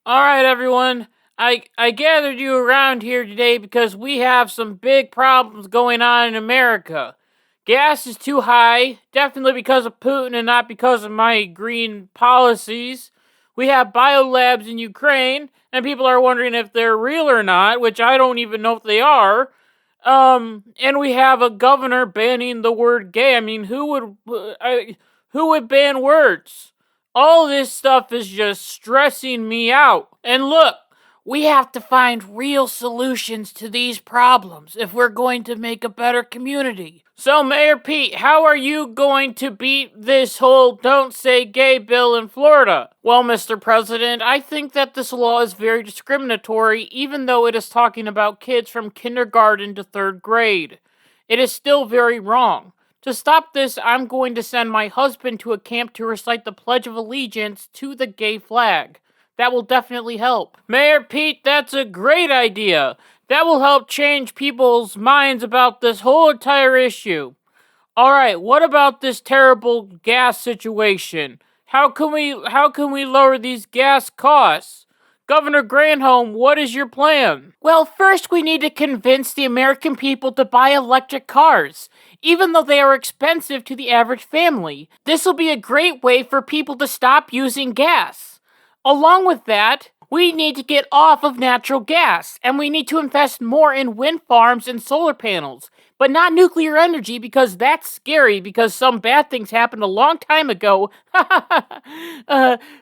Alright, everyone. I gathered you around here today because we have some big problems going on in America. Gas is too high, definitely because of Putin and not because of my green policies. We have Biolabs in Ukraine, and people are wondering if they're real or not, which I don't even know if they are. And we have a governor banning the word gay. I mean, who would ban words? All this stuff is just stressing me out. And look, we have to find real solutions to these problems if we're going to make a better community. So, Mayor Pete, how are you going to beat this whole don't say gay bill in Florida? Well, Mr. President, I think that this law is very discriminatory, even though it is talking about kids from kindergarten to 3rd grade. It is still very wrong. To stop this, I'm going to send my husband to a camp to recite the Pledge of Allegiance to the gay flag. That will definitely help. Mayor Pete, that's a great idea. That will help change people's minds about this whole entire issue. Alright, what about this terrible gas situation? How can we lower these gas costs? Governor Granholm, what is your plan? Well, first we need to convince the American people to buy electric cars, even though they are expensive to the average family. This will be a great way for people to stop using gas. Along with that, we need to get off of natural gas, and we need to invest more in wind farms and solar panels, but not nuclear energy because that's scary because some bad things happened a long time ago.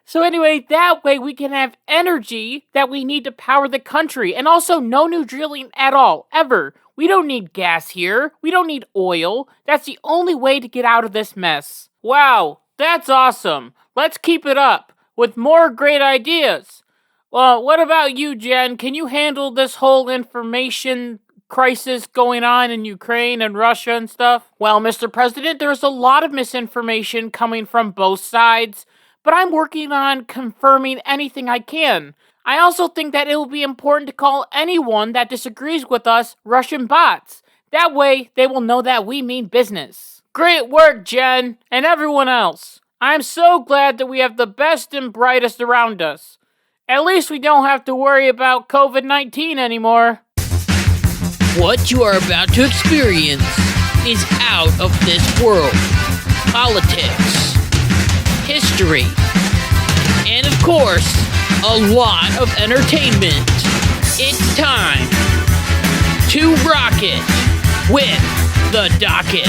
So anyway, that way we can have energy that we need to power the country, and also no new drilling at all, ever. We don't need gas here. We don't need oil. That's the only way to get out of this mess. Wow, that's awesome. Let's keep it up with more great ideas. Well, what about you, Jen? Can you handle this whole information crisis going on in Ukraine and Russia and stuff? Well, Mr. President, there's a lot of misinformation coming from both sides, but I'm working on confirming anything I can. I also think that it will be important to call anyone that disagrees with us Russian bots. That way, they will know that we mean business. Great work, Jen, and everyone else. I'm so glad that we have the best and brightest around us. At least we don't have to worry about COVID-19 anymore. What you are about to experience is out of this world. Politics, history, and of course, a lot of entertainment. It's time to rock it with the Docket.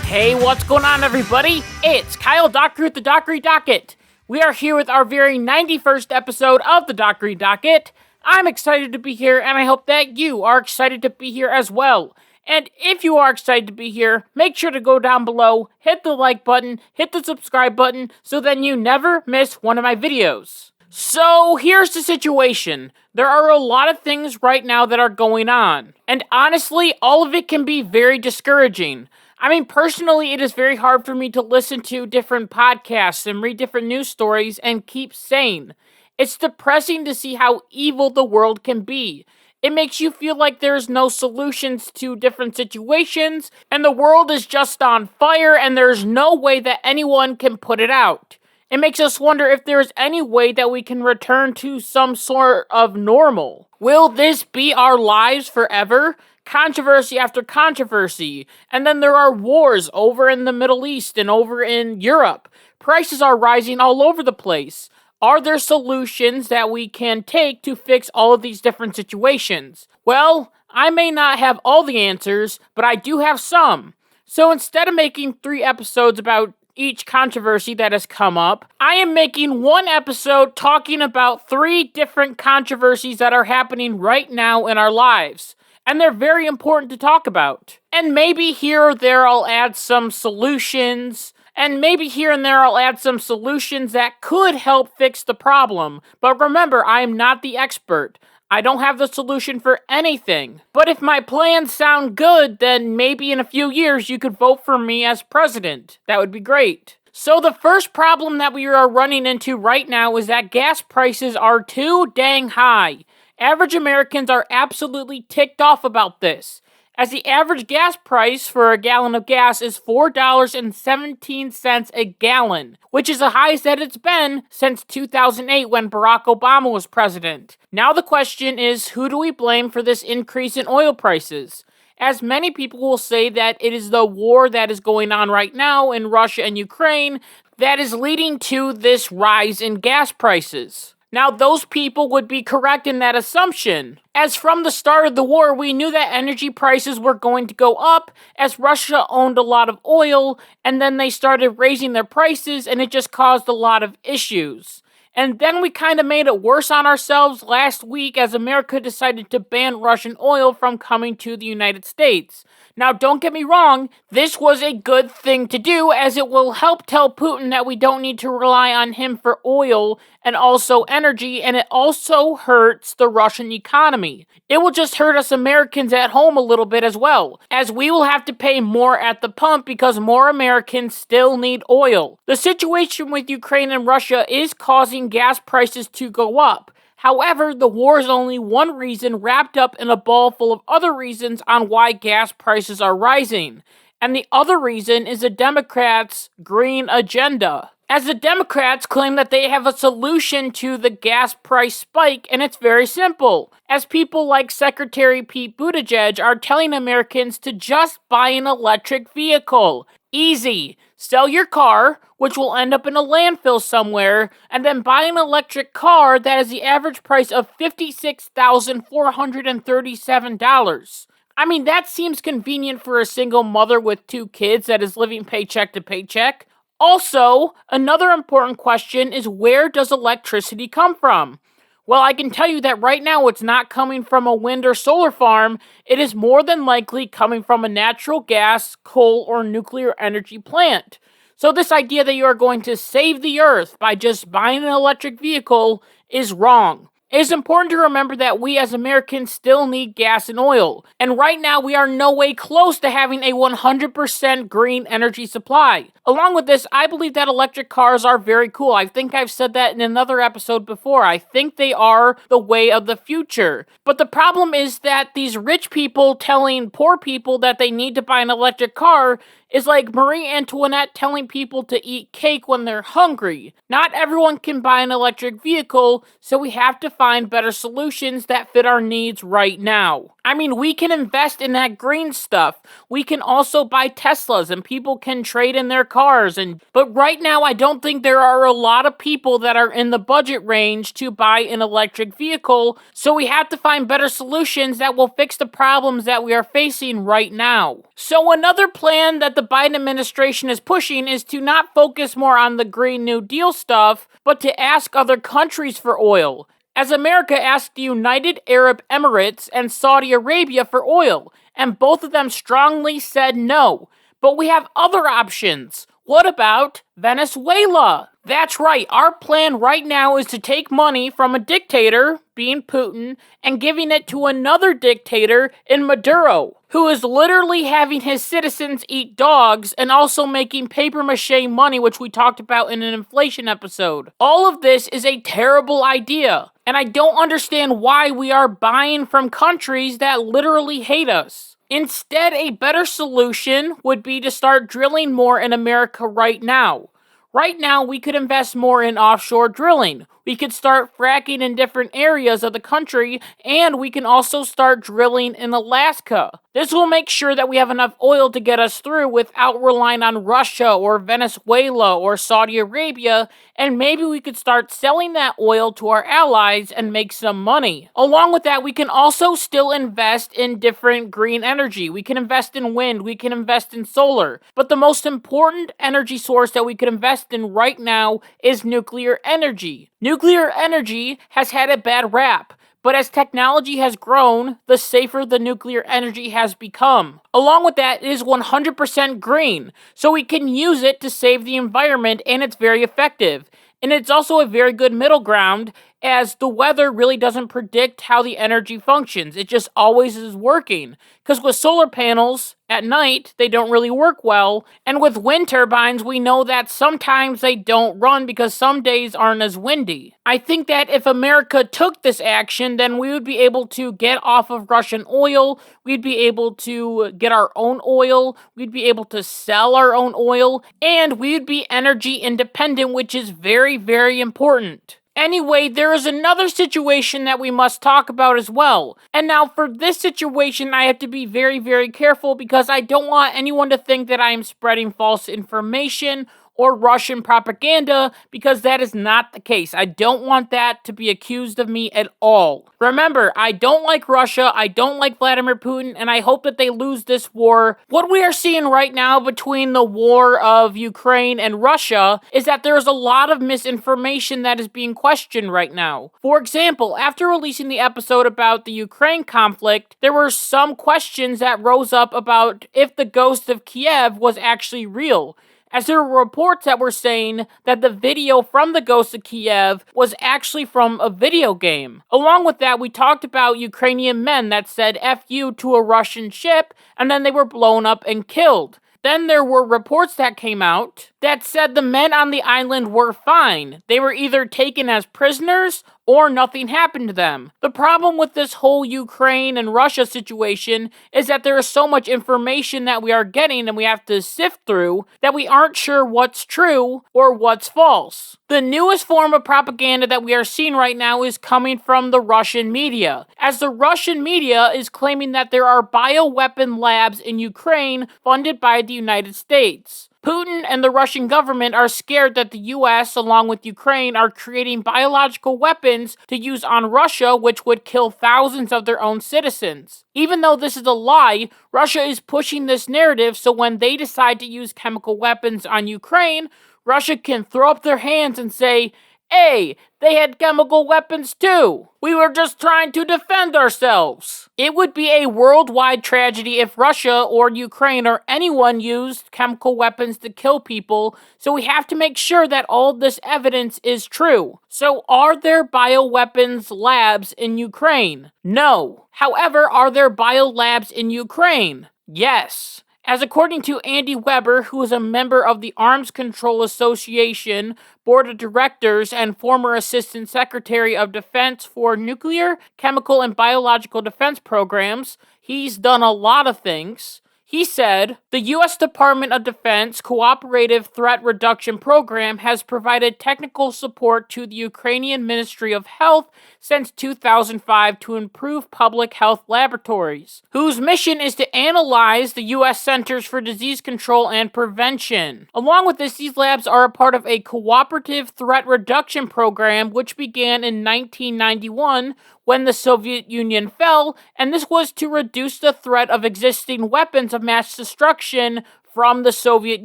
Hey, what's going on, everybody? It's Kyle Dockery with the Dockery Docket. We are here with our very 91st episode of the Dockery Docket. I'm excited to be here, and I hope that you are excited to be here as well. And if you are excited to be here, make sure to go down below, hit the like button, hit the subscribe button, so then you never miss one of my videos. So here's the situation. There are a lot of things right now that are going on. And honestly, all of it can be very discouraging. I mean, personally, it is very hard for me to listen to different podcasts and read different news stories and keep sane. It's depressing to see how evil the world can be. It makes you feel like there's no solutions to different situations, and the world is just on fire, and there's no way that anyone can put it out. It makes us wonder if there's any way that we can return to some sort of normal. Will this be our lives forever? Controversy after controversy, and then there are wars over in the Middle East and over in Europe. Prices are rising all over the place. Are there solutions that we can take to fix all of these different situations? Well, I may not have all the answers, but I do have some. So instead of making 3 episodes about each controversy that has come up, I am making 1 episode talking about 3 different controversies that are happening right now in our lives. And they're very important to talk about. And maybe here or there I'll add some solutions. And maybe here and there I'll add some solutions that could help fix the problem. But remember, I am not the expert. I don't have the solution for anything. But if my plans sound good, then maybe in a few years you could vote for me as president. That would be great. So the first problem that we are running into right now is that gas prices are too dang high. Average Americans are absolutely ticked off about this. as the average gas price for a gallon of gas is $4.17 a gallon, which is the highest that it's been since 2008 when Barack Obama was president. Now the question is, who do we blame for this increase in oil prices? As many people will say that it is the war that is going on right now in Russia and Ukraine that is leading to this rise in gas prices. Now, those people would be correct in that assumption, as from the start of the war, we knew that energy prices were going to go up as Russia owned a lot of oil, and then they started raising their prices, and it just caused a lot of issues. And then we kind of made it worse on ourselves last week as America decided to ban Russian oil from coming to the United States. Now, don't get me wrong, this was a good thing to do as it will help tell Putin that we don't need to rely on him for oil and also energy, and it also hurts the Russian economy. It will just hurt us Americans at home a little bit as well, as we will have to pay more at the pump because more Americans still need oil. The situation with Ukraine and Russia is causing gas prices to go up. However, the war is only one reason wrapped up in a ball full of other reasons on why gas prices are rising. And the other reason is the Democrats' green agenda. As the Democrats claim that they have a solution to the gas price spike, and it's very simple. As people like Secretary Pete Buttigieg are telling Americans to just buy an electric vehicle. Easy. Sell your car, which will end up in a landfill somewhere, and then buy an electric car that has the average price of $56,437. I mean, that seems convenient for a single mother with 2 kids that is living paycheck to paycheck. Also, another important question is, where does electricity come from? Well, I can tell you that right now it's not coming from a wind or solar farm. It is more than likely coming from a natural gas, coal, or nuclear energy plant. So this idea that you are going to save the earth by just buying an electric vehicle is wrong. It is important to remember that we as Americans still need gas and oil, and right now we are no way close to having a 100% green energy supply. Along with this, I believe that electric cars are very cool. I think I've said that in another episode before. I think they are the way of the future. But the problem is that these rich people telling poor people that they need to buy an electric car is like Marie Antoinette telling people to eat cake when they're hungry. Not everyone can buy an electric vehicle, so we have to find better solutions that fit our needs right now. I mean, we can invest in that green stuff. We can also buy Teslas and people can trade in their cars. But right now, I don't think there are a lot of people that are in the budget range to buy an electric vehicle, so we have to find better solutions that will fix the problems that we are facing right now. So another plan that the Biden administration is pushing is to not focus more on the Green New Deal stuff, but to ask other countries for oil. As America asked the United Arab Emirates and Saudi Arabia for oil, and both of them strongly said no. But we have other options. What about Venezuela? That's right, our plan right now is to take money from a dictator, being Putin, and giving it to another dictator in Maduro, who is literally having his citizens eat dogs and also making papier-mâché money, which we talked about in an inflation episode. All of this is a terrible idea, and I don't understand why we are buying from countries that literally hate us. Instead, a better solution would be to start drilling more in America right now. Right now, we could invest more in offshore drilling. We could start fracking in different areas of the country, and we can also start drilling in Alaska. This will make sure that we have enough oil to get us through without relying on Russia or Venezuela or Saudi Arabia, and maybe we could start selling that oil to our allies and make some money. Along with that, we can also still invest in different green energy. We can invest in wind, we can invest in solar, but the most important energy source that we could invest in right now is nuclear energy. Nuclear energy has had a bad rap, but as technology has grown, the safer the nuclear energy has become. Along with that, it is 100% green, so we can use it to save the environment, and it's very effective. And it's also a very good middle ground, as the weather really doesn't predict how the energy functions. It just always is working. Because with solar panels, at night, they don't really work well. And with wind turbines, we know that sometimes they don't run because some days aren't as windy. I think that if America took this action, then we would be able to get off of Russian oil, we'd be able to get our own oil, we'd be able to sell our own oil, and we'd be energy independent, which is very, very important. Anyway, there is another situation that we must talk about as well. And now for this situation, I have to be very, very careful because I don't want anyone to think that I am spreading false information or Russian propaganda, because that is not the case. I don't want that to be accused of me at all. Remember, I don't like Russia, I don't like Vladimir Putin, and I hope that they lose this war. What we are seeing right now between the war of Ukraine and Russia is that there is a lot of misinformation that is being questioned right now. For example, after releasing the episode about the Ukraine conflict, there were some questions that rose up about if the ghost of Kiev was actually real, as there were reports that were saying that the video from the Ghost of Kiev was actually from a video game. Along with that, we talked about Ukrainian men that said F you to a Russian ship, and then they were blown up and killed. Then there were reports that came out that said the men on the island were fine. They were either taken as prisoners or nothing happened to them. The problem with this whole Ukraine and Russia situation is that there is so much information that we are getting and we have to sift through that we aren't sure what's true or what's false. The newest form of propaganda that we are seeing right now is coming from the Russian media, as the Russian media is claiming that there are bioweapon labs in Ukraine funded by the United States. Putin and the Russian government are scared that the US, along with Ukraine, are creating biological weapons to use on Russia, which would kill thousands of their own citizens. Even though this is a lie, Russia is pushing this narrative so when they decide to use chemical weapons on Ukraine, Russia can throw up their hands and say, "Hey, they had chemical weapons too. We were just trying to defend ourselves." It would be a worldwide tragedy if Russia or Ukraine or anyone used chemical weapons to kill people, so we have to make sure that all this evidence is true. So are there bioweapons labs in Ukraine? No. However, are there biolabs in Ukraine? Yes. As according to Andy Weber, who is a member of the Arms Control Association Board of Directors and former Assistant Secretary of Defense for Nuclear, Chemical, and Biological Defense Programs, he's done a lot of things. He said, the U.S. Department of Defense Cooperative Threat Reduction Program has provided technical support to the Ukrainian Ministry of Health since 2005 to improve public health laboratories, whose mission is to analyze the U.S. Centers for Disease Control and Prevention. Along with this, these labs are a part of a cooperative threat reduction program which began in 1991 when the Soviet Union fell, and this was to reduce the threat of existing weapons of mass destruction from the Soviet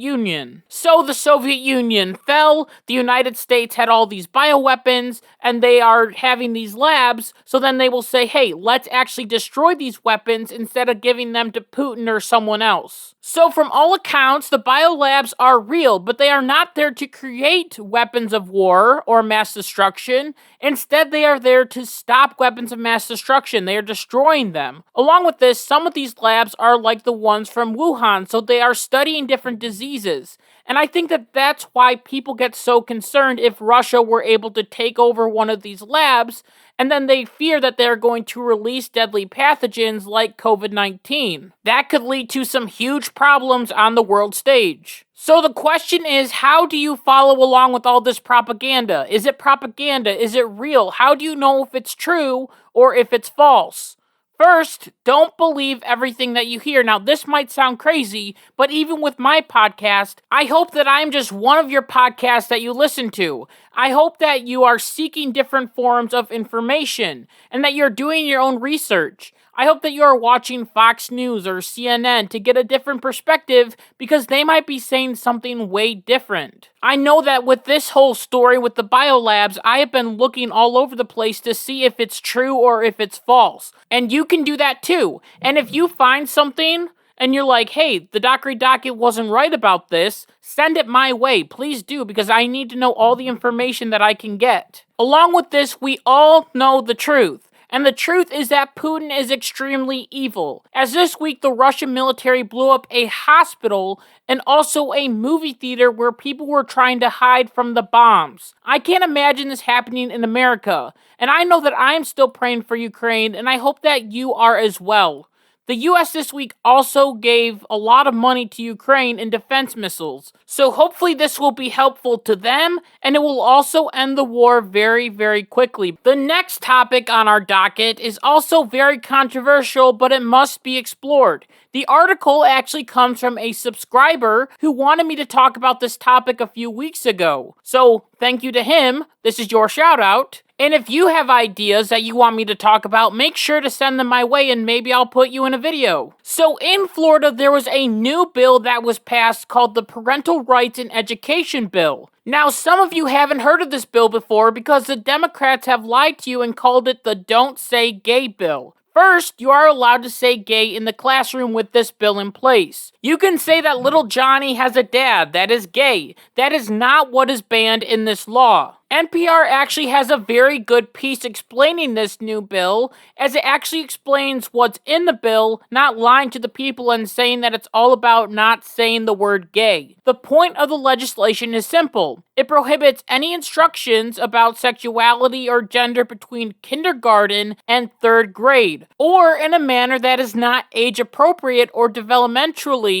Union. So the Soviet Union fell, the United States had all these bioweapons, and they are having these labs, so then they will say, hey, let's actually destroy these weapons instead of giving them to Putin or someone else. So from all accounts, the biolabs are real, but they are not there to create weapons of war or mass destruction. Instead, they are there to stop weapons of mass destruction. They are destroying them. Along with this, some of these labs are like the ones from Wuhan, so they are studying different diseases. And I think that that's why people get so concerned if Russia were able to take over one of these labs, and then they fear that they're going to release deadly pathogens like COVID-19. That could lead to some huge problems on the world stage. So the question is, how do you follow along with all this propaganda? Is it propaganda? Is it real? How do you know if it's true or if it's false? First, don't believe everything that you hear. Now, this might sound crazy, but even with my podcast, I hope that I'm just one of your podcasts that you listen to. I hope that you are seeking different forms of information and that you're doing your own research. I hope that you are watching Fox News or CNN to get a different perspective because they might be saying something way different. I know that with this whole story with the biolabs, I have been looking all over the place to see if it's true or if it's false. And you can do that too. And if you find something and you're like, hey, the Dockery Docket wasn't right about this, send it my way. Please do, because I need to know all the information that I can get. Along with this, we all know the truth. And the truth is that Putin is extremely evil, as this week the Russian military blew up a hospital and also a movie theater where people were trying to hide from the bombs. I can't imagine this happening in America, and I know that I am still praying for Ukraine, and I hope that you are as well. The US this week also gave a lot of money to Ukraine in defense missiles, so hopefully this will be helpful to them, and it will also end the war very, very quickly. The next topic on our docket is also very controversial, but it must be explored. The article actually comes from a subscriber who wanted me to talk about this topic a few weeks ago, so thank you to him. This is your shout out. And if you have ideas that you want me to talk about, make sure to send them my way and maybe I'll put you in a video. So in Florida, there was a new bill that was passed called the Parental Rights in Education Bill. Now, some of you haven't heard of this bill before because the Democrats have lied to you and called it the Don't Say Gay bill. First, you are allowed to say gay in the classroom with this bill in place. You can say that little Johnny has a dad that is gay. That is not what is banned in this law. NPR actually has a very good piece explaining this new bill, as it actually explains what's in the bill, not lying to the people and saying that it's all about not saying the word gay. The point of the legislation is simple. It prohibits any instructions about sexuality or gender between kindergarten and third grade, or in a manner that is not age appropriate or developmentally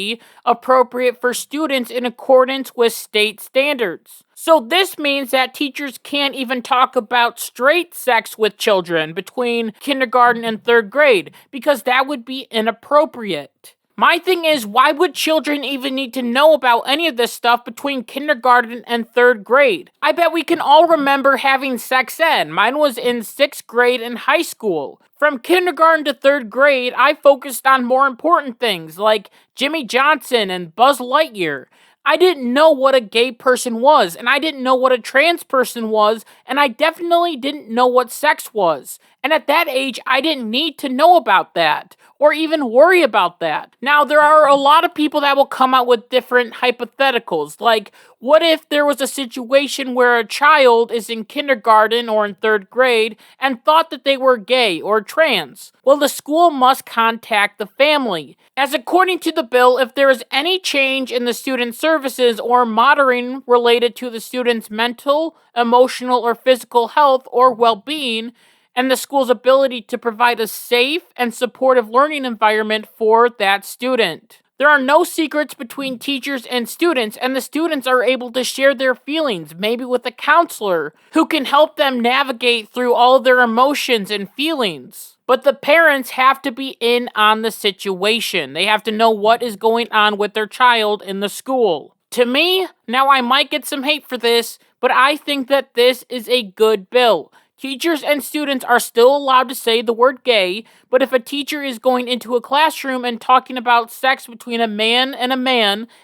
appropriate for students in accordance with state standards. So this means that teachers can't even talk about straight sex with children between kindergarten and third grade, because that would be inappropriate. My thing is, why would children even need to know about any of this stuff between kindergarten and third grade? I bet we can all remember having sex ed. Mine was in 6th grade in high school. From kindergarten to third grade, I focused on more important things like Jimmy Johnson and Buzz Lightyear. I didn't know what a gay person was, and I didn't know what a trans person was, and I definitely didn't know what sex was. And at that age, I didn't need to know about that, or even worry about that. Now, there are a lot of people that will come out with different hypotheticals, like, what if there was a situation where a child is in kindergarten or in third grade and thought that they were gay or trans? Well, the school must contact the family, as according to the bill, if there is any change in the student services or monitoring related to the student's mental, emotional, or physical health or well-being, and the school's ability to provide a safe and supportive learning environment for that student. There are no secrets between teachers and the students are able to share their feelings, maybe with a counselor, who can help them navigate through all their emotions and feelings. But the parents have to be in on the situation. They have to know what is going on with their child in the school. To me, now I might get some hate for this, but I think that this is a good bill. Teachers and students are still allowed to say the word gay, but if a teacher is going into a classroom and talking about sex between a man,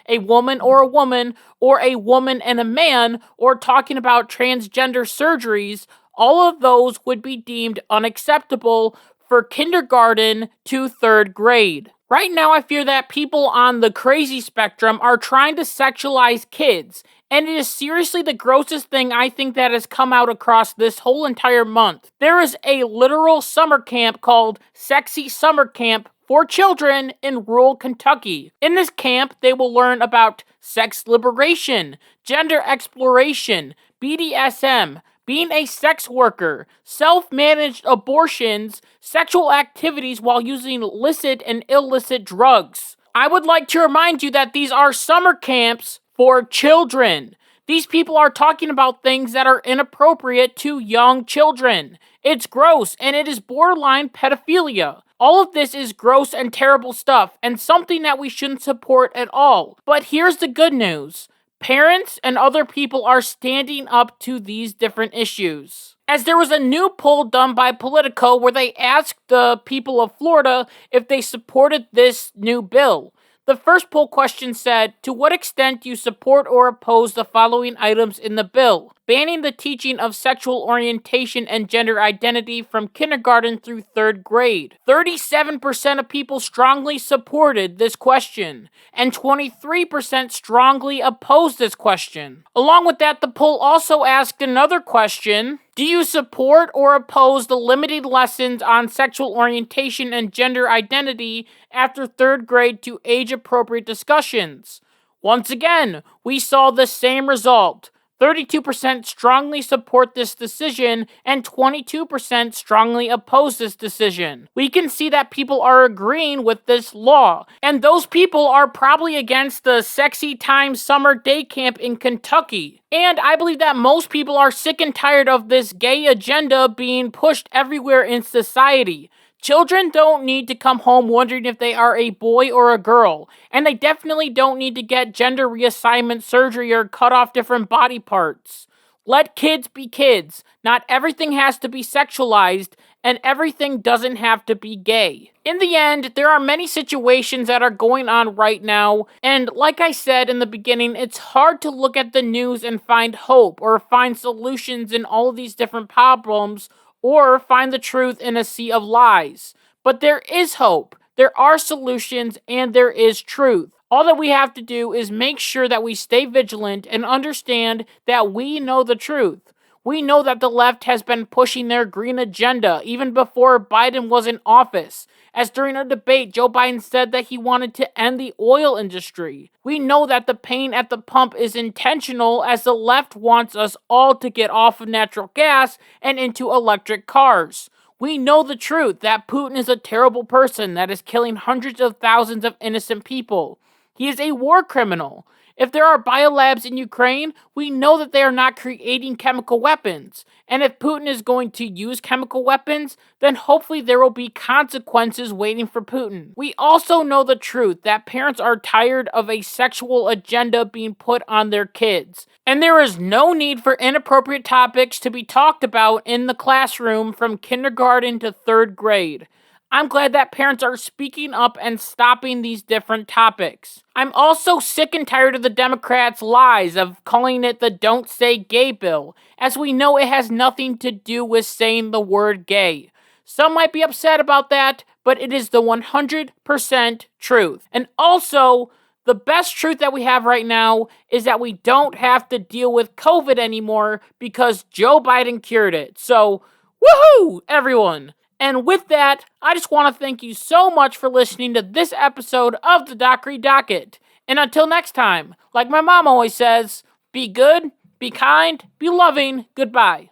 a woman or a woman and a man, or talking about transgender surgeries, all of those would be deemed unacceptable for kindergarten to third grade. Right now, I fear that people on the crazy spectrum are trying to sexualize kids, and it is seriously the grossest thing I think that has come out across this whole entire month. There is a literal summer camp called Sexy Summer Camp for children in rural Kentucky. In this camp, they will learn about sex liberation, gender exploration, BDSM, being a sex worker, self-managed abortions, sexual activities while using illicit and illicit drugs. I would like to remind you that these are summer camps for children. These people are talking about things that are inappropriate to young children. It's gross, and it is borderline pedophilia. All of this is gross and terrible stuff, and something that we shouldn't support at all. But here's the good news. Parents and other people are standing up to these different issues. As there was a new poll done by Politico where they asked the people of Florida if they supported this new bill. The first poll question said, to what extent do you support or oppose the following items in the bill? banning the teaching of sexual orientation and gender identity from kindergarten through 3rd grade. 37% of people strongly supported this question, and 23% strongly opposed this question. Along with that, the poll also asked another question: do you support or oppose the limited lessons on sexual orientation and gender identity after 3rd grade to age-appropriate discussions? Once again, we saw the same result. 32% strongly support this decision, and 22% strongly oppose this decision. We can see that people are agreeing with this law, and those people are probably against the Sexy Time Summer Day Camp in Kentucky. And I believe that most people are sick and tired of this gay agenda being pushed everywhere in society. Children don't need to come home wondering if they are a boy or a girl, and they definitely don't need to get gender reassignment surgery or cut off different body parts. Let kids be kids. Not everything has to be sexualized, and everything doesn't have to be gay. In the end, there are many situations that are going on right now, and like I said in the beginning, it's hard to look at the news and find hope or find solutions in all of these different problems, or find the truth in a sea of lies. But there is hope, there are solutions, and there is truth. All that we have to do is make sure that we stay vigilant and understand that we know the truth. We know that the left has been pushing their green agenda even before Biden was in office, as during a debate, Joe Biden said that he wanted to end the oil industry. We know that the pain at the pump is intentional, as the left wants us all to get off of natural gas and into electric cars. We know the truth, that Putin is a terrible person that is killing hundreds of thousands of innocent people. He is a war criminal. If there are biolabs in Ukraine, we know that they are not creating chemical weapons. And if Putin is going to use chemical weapons, then hopefully there will be consequences waiting for Putin. We also know the truth, that parents are tired of a sexual agenda being put on their kids. And there is no need for inappropriate topics to be talked about in the classroom from kindergarten to 3rd grade. I'm glad that parents are speaking up and stopping these different topics. I'm also sick and tired of the Democrats' lies of calling it the Don't Say Gay bill, as we know it has nothing to do with saying the word gay. Some might be upset about that, but it is the 100% truth. And also, the best truth that we have right now is that we don't have to deal with COVID anymore because Joe Biden cured it. So, woohoo, everyone! And with that, I just want to thank you so much for listening to this episode of the Dockery Docket. And until next time, like my mom always says, be good, be kind, be loving, goodbye.